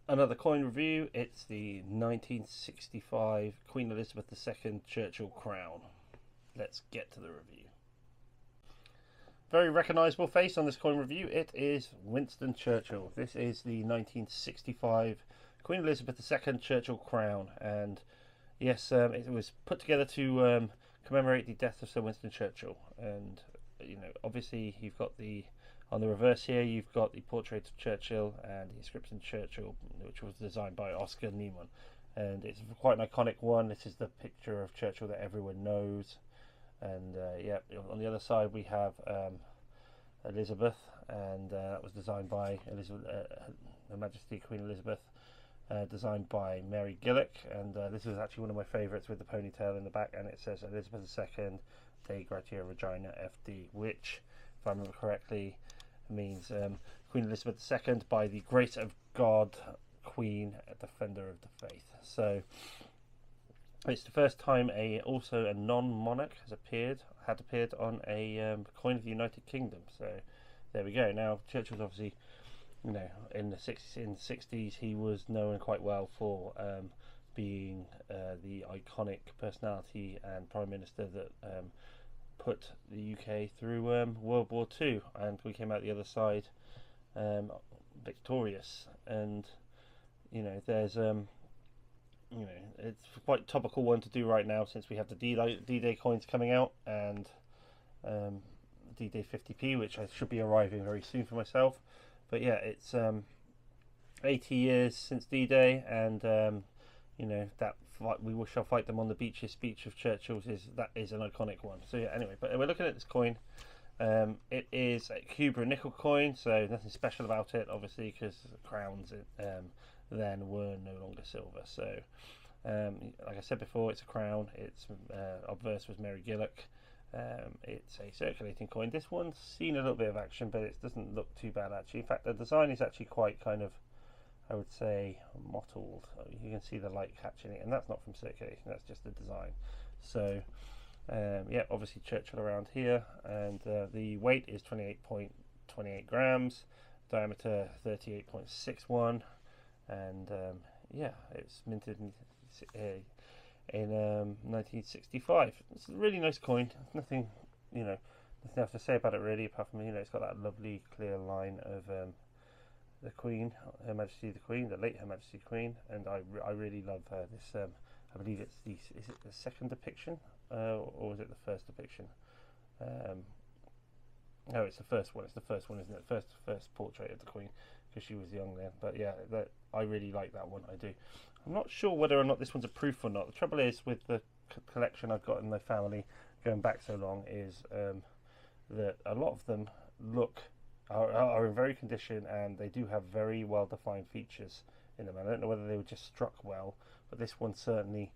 Another coin review. It's the 1965 Queen Elizabeth II Churchill Crown. Let's get to the review. Very recognisable face on this coin review. It is Winston Churchill. This is the 1965 Queen Elizabeth II Churchill Crown, and yes, it was put together to commemorate the death of Sir Winston Churchill. And obviously you've got on the reverse here, you've got the portrait of Churchill and the inscription Churchill, which was designed by Oscar Niemann. And it's quite an iconic one. This is the picture of Churchill that everyone knows. And on the other side we have Elizabeth, and that was designed by Her Majesty Queen Elizabeth, designed by Mary Gillick. And this is actually one of my favourites with the ponytail in the back, and it says Elizabeth II, Dei Gratia Regina FD, which, if I remember correctly, means Queen Elizabeth II, by the grace of God, Queen, Defender of the Faith. So it's the first time also a non-monarch had appeared on a coin of the United Kingdom. So there we go. Now Churchill's obviously, in the 60s, he was known quite well for being the iconic personality and Prime Minister that put the UK through World War II, and we came out the other side victorious. And there's it's quite topical one to do right now, since we have the D-Day coins coming out, and D-Day 50p, which I should be arriving very soon for myself. But yeah, it's 80 years since D-Day, and that we shall fight them on the beaches speech of Churchill's is an iconic one. So yeah, anyway, but we're looking at this coin. It is a Cuba nickel coin, so nothing special about it, obviously, because crowns then were no longer silver. So like I said before, it's a crown. It's obverse was Mary Gillick. It's a circulating coin. This one's seen a little bit of action, but it doesn't look too bad actually. In fact, the design is actually quite kind of, I would say, mottled. You can see the light catching it, and that's not from circulation, that's just the design. So yeah, obviously Churchill around here, and the weight is 28.28 grams, diameter 38.61, and yeah, it's minted in 1965. It's a really nice coin. Nothing else to say about it really, apart from it's got that lovely clear line of the Queen, Her Majesty the Queen, the late Her Majesty the Queen, and I really love this. I believe it's is it the second depiction, or is it the first depiction? No, it's the first one. It's the first one, isn't it? First portrait of the Queen, because she was young then. But yeah, I really like that one. I do. I'm not sure whether or not this one's a proof or not. The trouble is with the collection I've got in my family going back so long is that a lot of them are in very condition, and they do have very well defined features in them. I don't know whether they were just struck well, but this one certainly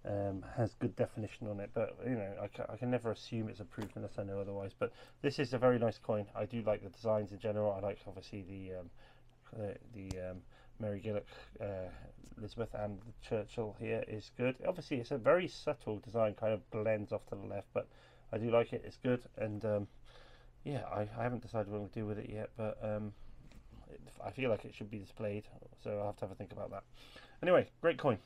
has good definition on it. But I can never assume it's approved unless I know otherwise. But this is a very nice coin. I do like the designs in general. I like obviously the Mary Gillick Elizabeth, and the Churchill here is good. Obviously it's a very subtle design, kind of blends off to the left, but I do like it. It's good. And yeah, I haven't decided what I'm going to do with it yet, but I feel like it should be displayed, so I'll have to have a think about that. Anyway, great coin.